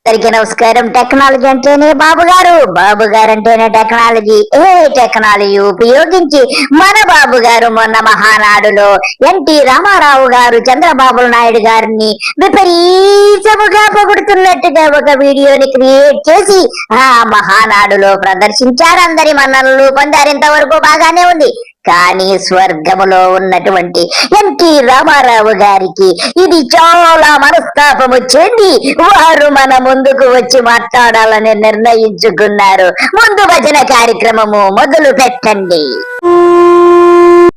అందరికీ నమస్కారం. టెక్నాలజీ అంటేనే బాబు గారు అంటేనే టెక్నాలజీ. టెక్నాలజీ ఉపయోగించి మన బాబు గారు మొన్న మహానాడులో ఎన్టీ రామారావు గారు చంద్రబాబు నాయుడు గారిని విపరీతముగా పొగుడుతున్నట్టుగా ఒక వీడియోని క్రియేట్ చేసి ఆ మహానాడులో ప్రదర్శించారు. అందరి మన్ననలు పొందారు. ఇంతవరకు బాగానే ఉంది. కానీ స్వర్గములో ఉన్నటువంటి ఎన్టీ రామారావు గారికి ఇది చాలా మనస్తాపం వచ్చింది. వారు మన ముందుకు వచ్చి మాట్లాడాలని నిర్ణయించుకున్నారు. ముందు భజన కార్యక్రమము మొదలు పెట్టండి.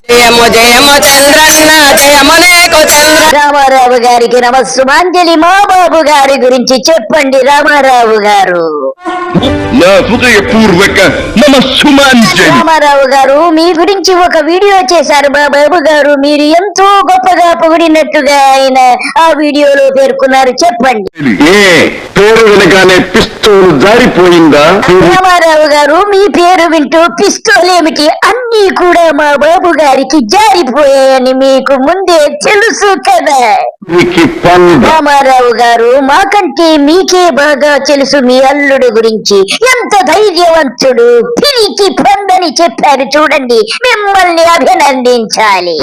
జయము జయము చంద్రన్న జయమునేకు చంద్ర. రామారావు గారికి నమస్సుమాంజలి. మా బాబు గారి గురించి చెప్పండి రామారావు గారు. రామారావు గారు మీ గురించి ఒక వీడియో చేశారు మా బాబు గారు. మీరు ఎంతో గొప్పగా పొగిడినట్టుగా ఆయన ఆ వీడియోలో పేర్కొన్నారు. చెప్పండి. రామారావు గారు మీ పేరు వింటూ పిస్తోల్ ఏమిటి అన్ని కూడా మా బాబు గారికి జారిపోయాయని మీకు ముందే తెలుసు కదా. రామారావు గారు మాకంటే మీకే బాగా తెలుసు మీ అల్లుడు గురించి. ఎంత ధైర్యవంతుడు, పిరికి పొందని చెప్పారు. చూడండి, మిమ్మల్ని అభినందించాలి.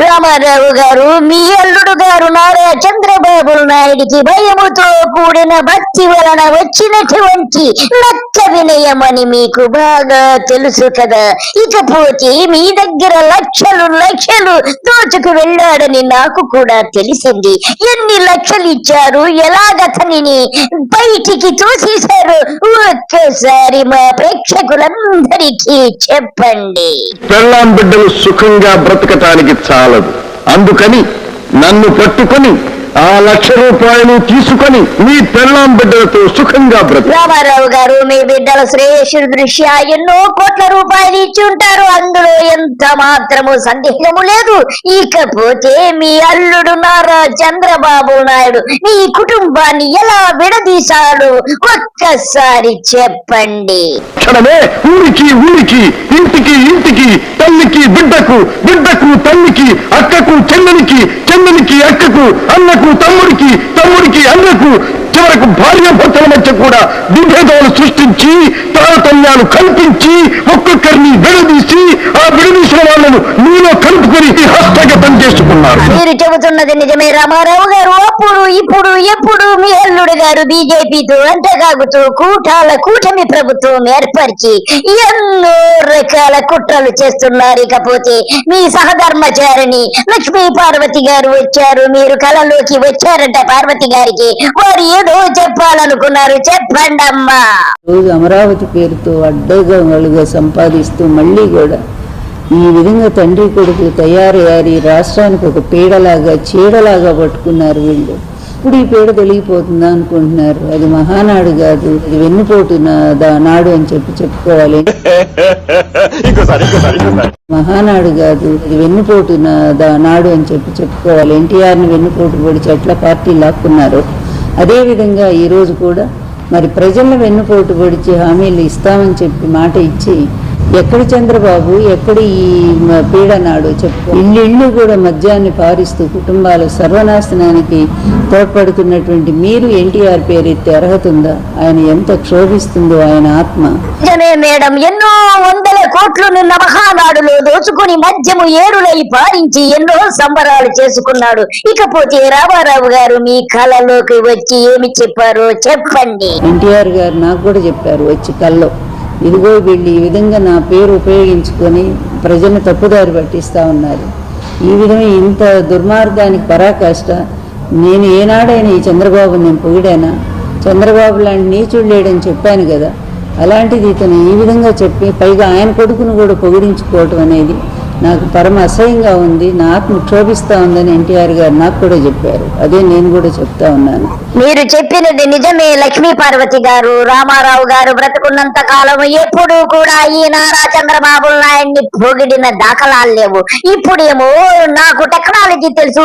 రామారావు గారు మీ అల్లుడు గారు నారా చంద్రబాబు నాయుడికి భయముతో కూడిన భక్తి వలన వచ్చినటువంటి లక్క వినయమని మీకు బాగా తెలుసు కదా. ఇకపోతే మీ దగ్గర లక్షలు దోచుకు వెళ్ళాడని నాకు కూడా తెలిసింది. ఎన్ని లక్షలు ఇచ్చారు, ఎలాగతనిని బయటికి తోసేశారు ఒక్కసారి మా ప్రేక్షకులందరికీ చెప్పండి. పెళ్ళాం బిడ్డలు సుఖంగా బ్రతకటానికి చాలదు. అందుకని నన్ను పట్టుకొని ఆ 1,00,000 రూపాయలు తీసుకొని మీ పెళ్ళాం బిడ్డలతో సుఖంగా బ్రతక. రామారావు గారు మీ బిడ్డల శ్రేయస్సు దృష్ట్యా ఎన్నో కోట్ల రూపాయలు ఇచ్చి ఉంటారు. అందులో ఎంత మాత్రము సందేహము లేదు. ఇకపోతే మీ అల్లుడు నారా చంద్రబాబు నాయుడు మీ కుటుంబాన్ని ఎలా విడదీశాడు ఒక్కసారి చెప్పండి. క్షణమే ఊరికి ఇంటికి తల్లికి బిడ్డకు తల్లికి అక్కకు చెల్లెలికి అక్కకు అన్నకు తమ్ముడికి అన్నకు చివరకు భార్యాభర్తల మధ్య కూడా విభేదాలు సృష్టించి తారతమ్యాలు కల్పించి ఒక్కొక్కరిని విడదీసి ఆ విడదీసిన వాళ్ళను మీలో కలుపుకొని హస్తగతం చేసుకున్నారు. మీరు చెబుతున్నది నిజమే రామారావు గారు. అప్పుడు ఇప్పుడు ఎప్పుడు మీ అల్లుడు గారు బీజేపీతో అంటగాగుతూ కూటమి ప్రభుత్వం ఏర్పరిచి ఎన్నో రకాల కుట్రలు చేస్తున్నారు. ఇకపోతే మీ సహధర్మచారిణి లక్ష్మీ పార్వతి గారు వచ్చారు. మీరు కళలోకి వచ్చారంట పార్వతి గారికి. వారు ఏదో చెప్పాలనుకున్నారు. చెప్పండి అమ్మా. రోజు అమరావతి పేరుతో అడ్డగోలుగా సంపాదిస్తూ మళ్ళీ కూడా ఈ విధంగా తండ్రి కొడుకు తయారయ్యారు. రాష్ట్రానికి ఒక పీడలాగా చీడలాగా పట్టుకున్నారు వీళ్ళు. ఇప్పుడు ఈ పీడ తొలగిపోతుందా అనుకుంటున్నారు. అది మహానాడు కాదు, అది వెన్నుపోటు నాడు అని చెప్పుకోవాలి. మహానాడు కాదు, అది వెన్నుపోటు నాడు అని చెప్పుకోవాలి. ఎన్టీఆర్ని వెన్నుపోటు పొడిచి ఎట్లా పార్టీ లాక్కున్నారు, అదేవిధంగా ఈరోజు కూడా మరి ప్రజలను వెన్నుపోటు పొడిచి హామీలు ఇస్తామని చెప్పి మాట ఇచ్చి ఎక్కడి చంద్రబాబు ఎక్కడి ఈ పీడనాడు చెప్పు. ఇల్లు కూడా మద్యాన్ని పారిస్తూ కుటుంబాల సర్వనాశనానికి తోడ్పడుతున్నటువంటి మీరు ఎన్టీఆర్ పేరెత్తే అర్హత ఉందా? ఆయన ఎంత క్షోభిస్తుందో ఆయన ఆత్మ. మేడం ఎన్నో వందల కోట్లు నిన్న మహానాడులో దోచుకుని మద్యము ఏరులై పారించి ఎన్నో సంబరాలు చేసుకున్నాడు. ఇకపోతే రామారావు గారు మీ కళలోకి వచ్చి ఏమి చెప్పారో చెప్పండి. ఎన్టీఆర్ గారు నాకు కూడా చెప్పారు వచ్చి కల్లో, ఇదిగో వీళ్ళు ఈ విధంగా నా పేరు ఉపయోగించుకొని ప్రజలను తప్పుదారి పట్టిస్తూ ఉన్నారు. ఈ విధంగా ఇంత దుర్మార్గానికి పరాకాష్ట. నేను ఏనాడైనా ఈ చంద్రబాబుని నేను పొగిడానా? చంద్రబాబు లాంటి నీచుడు లేడని చెప్పాను కదా. అలాంటిది ఇతను ఈ విధంగా చెప్పి పైగా ఆయన కొడుకును కూడా పొగిడించుకోవటం అనేది నాకు పరమ అసహ్యంగా ఉంది. నా ఆత్మ క్షోభిస్తా ఉందని ఎన్టీఆర్ గారు నాకు కూడా చెప్పారు. అదే నేను కూడా చెప్తా ఉన్నాను. మీరు చెప్పినది నిజమే లక్ష్మీ పార్వతి గారు. రామారావు గారు బ్రతుకున్నంత కాలం ఎప్పుడు కూడా ఈ నారా చంద్రబాబు నాయుడిని పొగిడిన దాఖలాలు లేవు. ఇప్పుడేమో నాకు టెక్నాలజీ తెలుసు,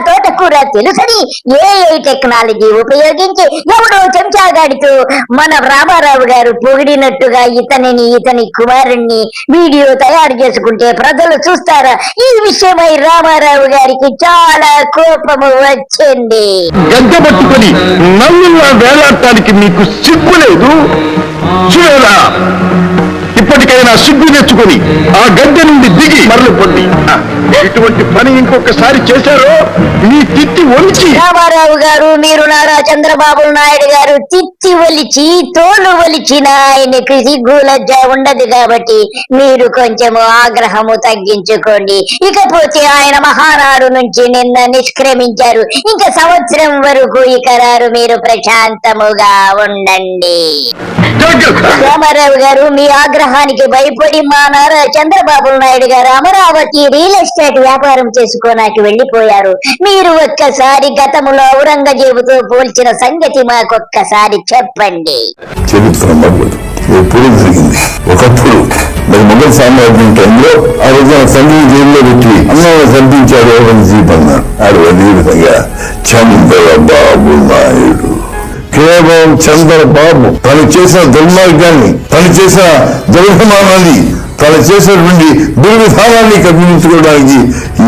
తోటకూర తెలుసని ఏఐ టెక్నాలజీ ఉపయోగించి ఎవడో చెంచాగాడితో మన రామారావు గారు పొగిడినట్టుగా ఇతని కుమారుణ్ణి వీడియో తయారు చేసుకుంటే ప్రజలు సినిమాలు చూస్తారా? ఈ విషయమై రామారావు గారికి చాలా కోపము వచ్చింది. గద్దె పట్టుకొని నన్ను వేలాడటానికి మీకు సిగ్గు లేదు? చూడరా, ఇప్పటికైనా సిగ్గు తెచ్చుకొని ఆ గద్దె నుండి దిగి మరలు పొంది. ఇటువంటి పని ఇంకొకసారి చేశారో మీ తిత్తి ఒలిచి. రామారావు గారు, మీరు నారా చంద్రబాబు నాయుడు గారు తిత్తి ఒలిచి తోలు ఒలిచిన ఆయనకి సిగ్గు లజ్జ ఉండదు కాబట్టి మీరు కొంచెము ఆగ్రహము తగ్గించుకోండి. ఇకపోతే ఆయన మహానాడు నుంచి నిన్న నిష్క్రమించారు. ఇంకా సంవత్సరం వరకు ఇక రారు. మీరు ప్రశాంతముగా ఉండండి. రామారావు గారు, మీ ఆగ్రహానికి భయపడి మా నారా చంద్రబాబు నాయుడు గారు అమరావతి రియల్ ఎస్టేట్ వ్యాపారం చేసుకోడానికి వెళ్లిపోయారు. మీరు ఒక్కసారి గతములో ఔరంగజేబుతో పోల్చిన సంగతి మాకొక్కసారి చెప్పండి. చరిత్ర మరొకటి ఎప్పుడు జరిగింది. ఒకప్పుడు మరి మొఘల్ సామ్రాజ్యం టైంలో ఆ రోజున సంగీత జైల్లో పెట్టి అన్నయ్య చంపించాడు ఔరంగజేబ్ అన్నారు. ఆడు అదే విధంగా చంద్రబాబు నాయుడు, కేవలం చంద్రబాబు తను చేసిన దుర్మార్గాన్ని, తను చేసిన దుర్గమానాన్ని, తను చేసినటువంటి దుర్విధానాన్ని కప్పించుకోవడానికి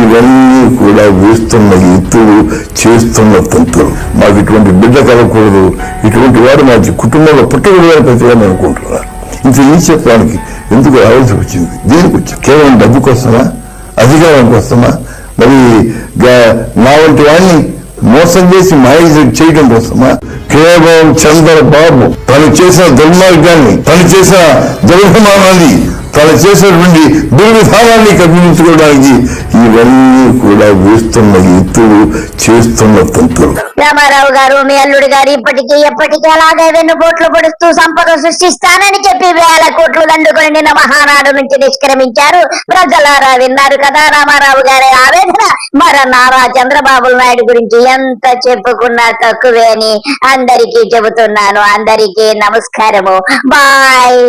ఇవన్నీ కూడా వేస్తున్న ఎత్తులు, చేస్తున్న తంతులు. మాకు ఇటువంటి బిడ్డ కలగకూడదు, ఇటువంటి వాడు మా కుటుంబంలో పుట్టకూడదని ప్రతిగా అనుకుంటున్నారు. ఇంత ఈ చెప్పడానికి ఎందుకు రావాల్సి వచ్చింది? దేనికి వచ్చింది? కేవలం డబ్బు కోసమా? అధికారం కోసమా? మరి నా వంటి వాడిని మోసం చేసి మాయ చేయడం కోసమా? కేవలం చంద్రబాబు తను చేసిన దుర్మార్గాన్ని, తను చేసిన దుర్గమానాన్ని, తను చేసినటువంటి దుర్విధానాన్ని కప్పించుకోవడానికి ఇవన్నీ కూడా వేస్తున్న ఎత్తులు, చేస్తున్న తంతులు. రామారావు గారు, మీ అల్లుడు గారు ఇప్పటికీ ఎప్పటికీ అలాగే వెన్నుపోట్లు పొడుస్తూ సంపద సృష్టిస్తానని చెప్పి 1000 కోట్లు దండుకొని నిన్న మహానాడు నుంచి నిష్క్రమించారు. ప్రజలారా విన్నారు కదా రామారావు గారి ఆవేదన. మరి నారా చంద్రబాబు నాయుడు గురించి ఎంత చెప్పుకున్నా తక్కువే అని అందరికీ చెబుతున్నాను. అందరికీ నమస్కారము. బాయ్.